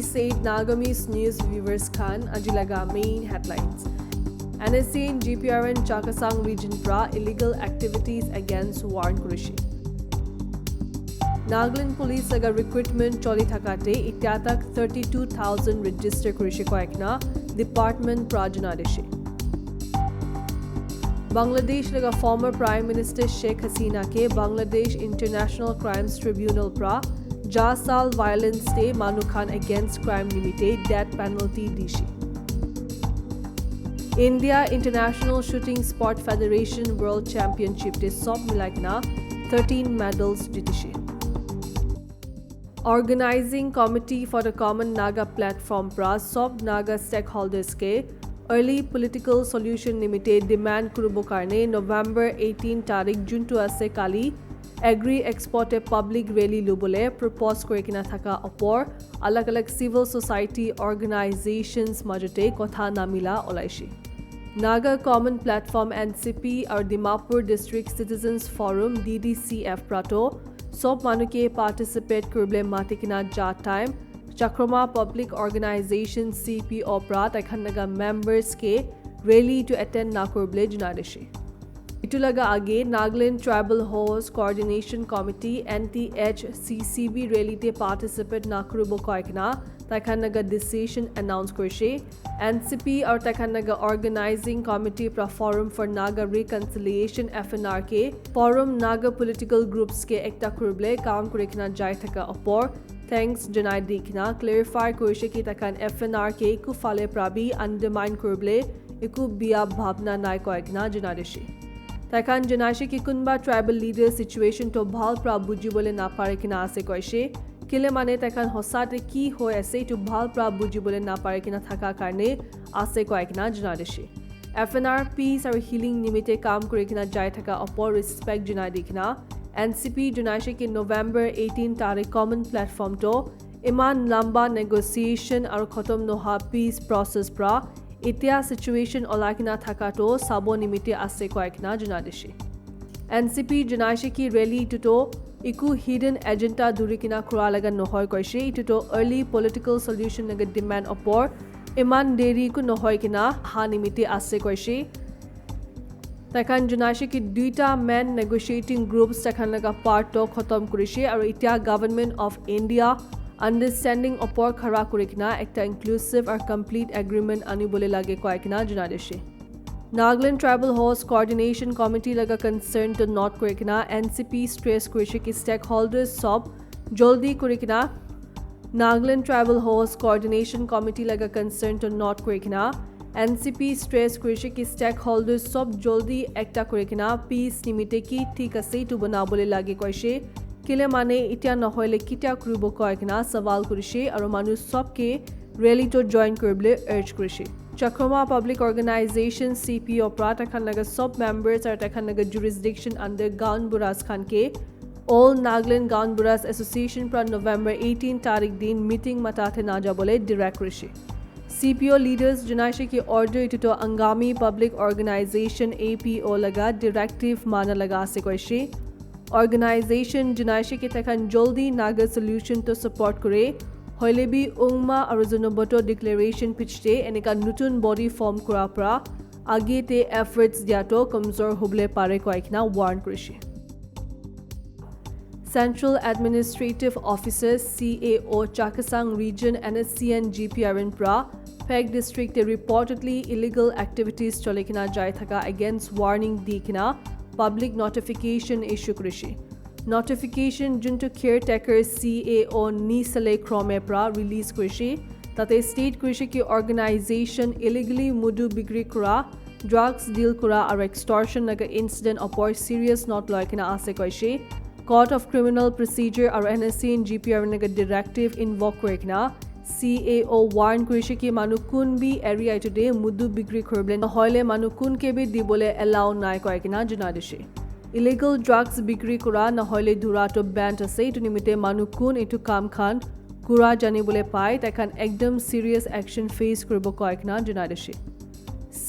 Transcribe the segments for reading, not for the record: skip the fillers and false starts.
said Nagamis news viewers Khan Ajilaga main headlines. NSA in GPRN Chakasang region pra illegal activities against warrant Kurishi. Nagaland police laga recruitment choli thakate ityatak 32,000 register Kurishi koekna department prajanadeshi. Bangladesh laga former Prime Minister Sheikh Hasina ke Bangladesh International Crimes Tribunal pra Jasal violence te Manu Khan against crime limited death penalty dishi. India International Shooting Sport Federation World Championship te sob milagna 13 medals jitishi. Organizing Committee for the Common Naga Platform pra sob Naga stakeholders ke Early Political Solution Limited demand kurubo karne November 18 tarik juntu ase kali Agri Export Public Rally lubole propose korikina thaka opor alag civil society organizations majote kotha namila olaishi. Naga Common Platform NCP or Dimapur District Citizens Forum DDCF prato sob manuke participate kurble matikina ja time Chakrama Public Organization CPO Prat Akhanaga members ke rally to attend Nakurble Junadishi. Itulaga age Nagaland Tribal Host Coordination Committee NTHCCB rally te participate Nakurubo Koikna Takhanaga decision announced Kurshe NCP or Takhanaga Organizing Committee pra Forum for Naga Reconciliation FNRK Forum Naga Political Groups ke ekta kurble kaam kurikna jai thaka opor Thanks Janai Dikna clarify Kurshe ki takan FNRK ku fale prabi undermine kurble iku biya bhavna nai koikna janadishi. Takan janashi ki kunba tribal leader situation to bhal pra buji bole na pare kina ase koishe kile mane takan hosate ki hoy ase to bhal pra buji bole na pare kina thaka karne ase koikna janadishi. FNR Peace or Healing Nimite kaam kurikina jai thaka opor respect Janai Dikna NCP Junaishi ki November 18 tarik common platform to iman lamba negotiation aru khotom noha peace process pra itia situation olakina thaka to sabo nimite ase koikna junadishi. NCP Junaishi ki rally to iku hidden agenda durikina khura laga nohoy koishe ito early political solution naga demand opor iman deri ku nohoy kina ha nimite ase koishe Takan Junashi ki duita men negotiating groups takhan laga part to khotom kurishe aru itia government of India understanding opor khara kurikna ekta inclusive or complete agreement anibole lage koikna junadeshe. Nagaland Tribal Host Coordination Committee laga concern to not kurikna NCP stress kurishe ki stakeholders sob joldi kurikna Nagaland Tribal Host Coordination Committee laga concern to not kurikna NCP stress kurishi ki stakeholders sob joldi ekta kurikina peace nimite ki thik ase tu banabole lage koishe kile mane itia nohoile kita kurubo koikina sawal kurishe aru manu sob ke rally to join kurble urge kurishi. Chakrama Public Organization CPO prata khanaga sob members are takhanaga jurisdiction under Gaon Buras Khan ke All Nagaland Gaon Buras Association pra November 18 tarik din meeting matate naja bole direct kurishi. CPO leaders Junaishi ki order to Angami Public Organization APO laga directive mana laga se koishe organization Junaishi ki takhan joldi naga solution to support kore hoilebi ungma aruzunoboto declaration pitchte enika nutun body form kura pra age te efforts diato kamzor huble pare koikna warn korishe. Central Administrative Officers CAO Chakasang Region NSCN GPRN pra Peg District reportedly illegal activities cholekina jai thaka against warning dikina public notification issue krishi. Notification junto caretaker CAO Nisale Krome pra release krishi tate state krishi ki organization illegally mudu bigri kura drugs deal kura or extortion naga incident opor serious not loikina ase koishe Court of Criminal Procedure or NSC in GPR naga directive invoke korikna CAO warn kurishi ki manukun bi area today mudu bigri kurble hoile manukun ke bi dibole allow nai koikina junadishi. Illegal drugs bigri kura na hoile dura to ban ase to nimite manukun itu kam khan kura jani bole pai takhan ekdom serious action face kuribo koikna junadishi.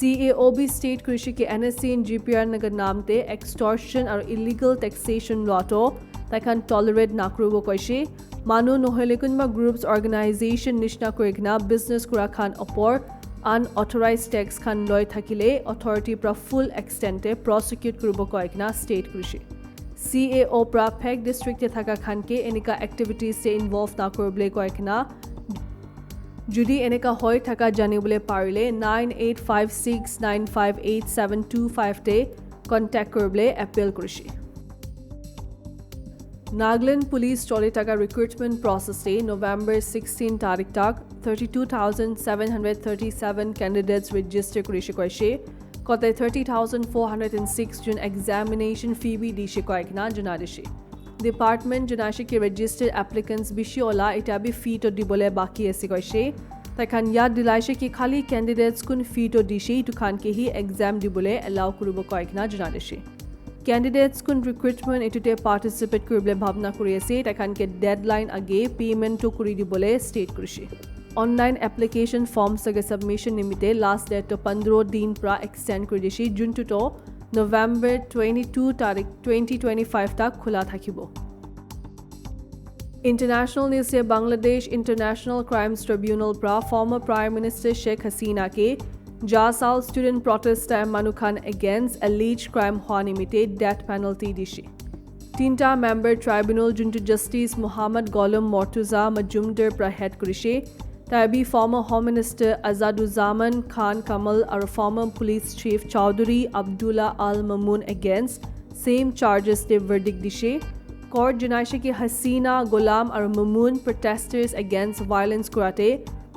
CAOB state कृषि के NSC in GPR नगर नाम ते extortion और illegal taxation law to takan tolerate nakrubo koishe মানুহ নহলে কোনোবা groups organisation নিচিনা কৰি কিনা বিজনেছ কৰা খান ওপৰ আনঅথৰাইজ টেক্স খান লৈ থাকিলে অথৰিটিৰ পৰা ফুল এক্সটেণ্টে প্ৰচিকিউট কৰিব কয় কিনা ষ্টেট কৰিছে CAO পৰা ফেক ডিষ্ট্ৰিক্টে থকা খানকে এনেকা এক্টিভিটিজে ইনভলভ নকৰিবলৈ কয় কিনা যদি এনেকা হৈ থকা জানিবলৈ পাৰিলে 9856958725 তে কণ্টেক্ট কৰিবলৈ এপিল কৰিছে Nagaland Police চলি থকা ৰিক্ৰুটমেণ্ট প্ৰচেছে নৱেম্বৰ 16 তাৰিখ তাক 32,737 কেণ্ডিডেটছ ৰেজিষ্টাৰ কৰিছে কৈছে কতে 30,406 জন এক্সামিনেশ্যন ফি বি দিছে কয় কিনা জনাই দিছে ডিপাৰ্টমেণ্ট জনাইছে কি ৰেজিষ্টাৰ্ড এপ্লিকেণ্টছ বেছি ওলা এতিয়া বি ফিটো দিবলৈ বাকী আছে কৈছে তাইখান ইয়াত দিলাইছে কি খালি কেণ্ডিডেটছ কোন ফিটো দিছে এইটো খানকেহি এক্সাম দিবলৈ এলাউ কৰিব কয় কিনা জনাই দিছে Candidates kun recruitment etute participate koribole bhabna kori ase takhanke deadline age payment to kori dibole state kurishi online application form sage submission nimite last date to 15 din pra extend kori dishi june to November 22 tarik 2025 tak khula thakibo International news se Bangladesh International Crimes Tribunal pra former Prime Minister Sheikh Hasina ke Jasal student protest time Manukhan against alleged crime hua nimite death penalty dishi. Tinta member tribunal junto Justice Muhammad Ghulam Mortuza Majumdar prahet kurishe. Tabi former Home Minister Azaduzzaman Khan Kamal or former Police Chief Chowdhury Abdullah Al Mamun against same charges de verdict dishe. Court janaishe ki Hasina Ghulam or Mamun protesters against violence kurate.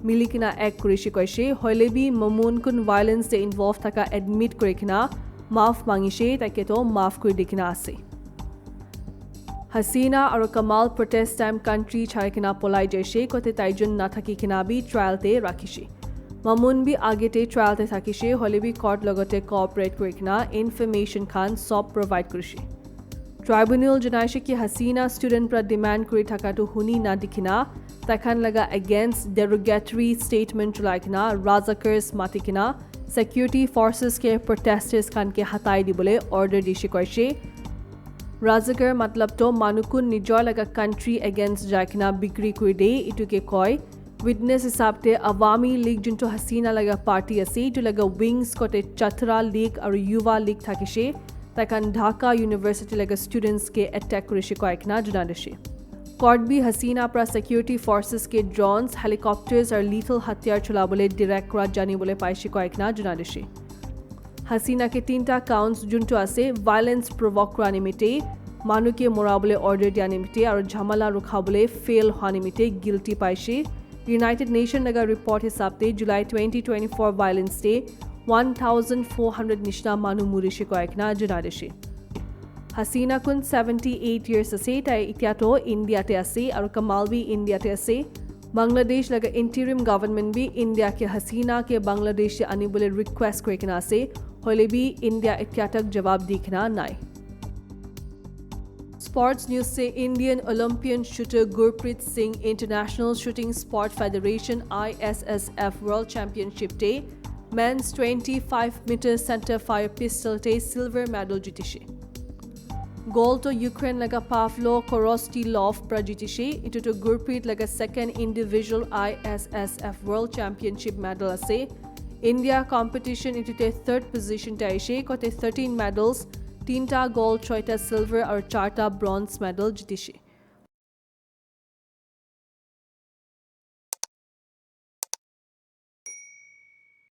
মিলিকিনা এক কৰিছে কৈছে হলেবি মমুন কোন ভায়োলেন্সে involve থকা admit কৰি কিনা মাফ মাগিছে তাকেতো মাফ কৰি দিকিনা আছে হাসিনা আৰু কামাল প্ৰটেষ্ট টাইম কান্ট্ৰি ছাড়ি কিনা পলাই যাইছে কতে তাইজন নাথাকি কিনা বি ট্ৰায়ালতে ৰাখিছে মমুন বি আগেতে ট্ৰায়ালতে থাকিছে হলেবি কোৰ্ট লগতে কোঅপাৰেট কৰি কিনা ইনফৰমেশ্যন খান সব প্ৰভাইড কৰিছে ট্ৰাইব্যুনেল জনাইছে কি হাসিনা ষ্টুডেণ্ট পৰা ডিমাণ্ড কৰি থকাটো শুনি না দেখিনা তাখান লগা against derogatory statement চলাইকিনা ৰাজাকাৰ্ছ মাতিকিনা security forces ke protesters খান কে হাতাই দিবলৈ অৰ্ডাৰ দিছে কৈছে ৰাজাকাৰ মতলব তো মানুকুন নিজৰ লগা country against যাইকিনা বিক্ৰী কৰি দেই ইটোকে কয় witness হিচাপতে আৱামী লীগ যোনটো হাসিনা লগা পাৰ্টি আছে ইটো লগা wings কতে চতৰা লীগ আৰু युवा লীগ থাকিছে তাখান ঢাকা ইউনিভাৰ্চিটি লগা students ke attack কৰিছে কয়কিনা জনাই দিছে Court bi Hasina pra security forces ke drones, helicopters or lethal hatyar cholabole direct kora janibole paishe koyekna jana dishe. Hasina ke tinta counts junto ase violence provoke kora nimite, manu ke morabole order dia nimite aur jhamala rukhabole fail hwa nimite guilty paishe. United Nations naga report hisabte July 2024 violence day 1400 nishna manu murishe koyekna jana dishe. Hasina kun 78 years ase tai itiato India te ase aru Kamal bhi India te ase Bangladesh laga interim government bhi India ke Hasina ke Bangladesh se ani bole request kore kina ase hole bhi India itiatak jawab dikhna nai Sports news se Indian Olympian shooter Gurpreet Singh International Shooting Sport Federation ISSF World Championship te men's 25-meter center fire pistol te silver medal jitishe Gold to Ukraine laga Pavlo Korostilov prajitishe ito to Gurpreet laga second individual ISSF World Championship medal ase India competition ito te third position ta aise kote 13 medals 3ta gold 6ta silver aur 4ta bronze medal jitishe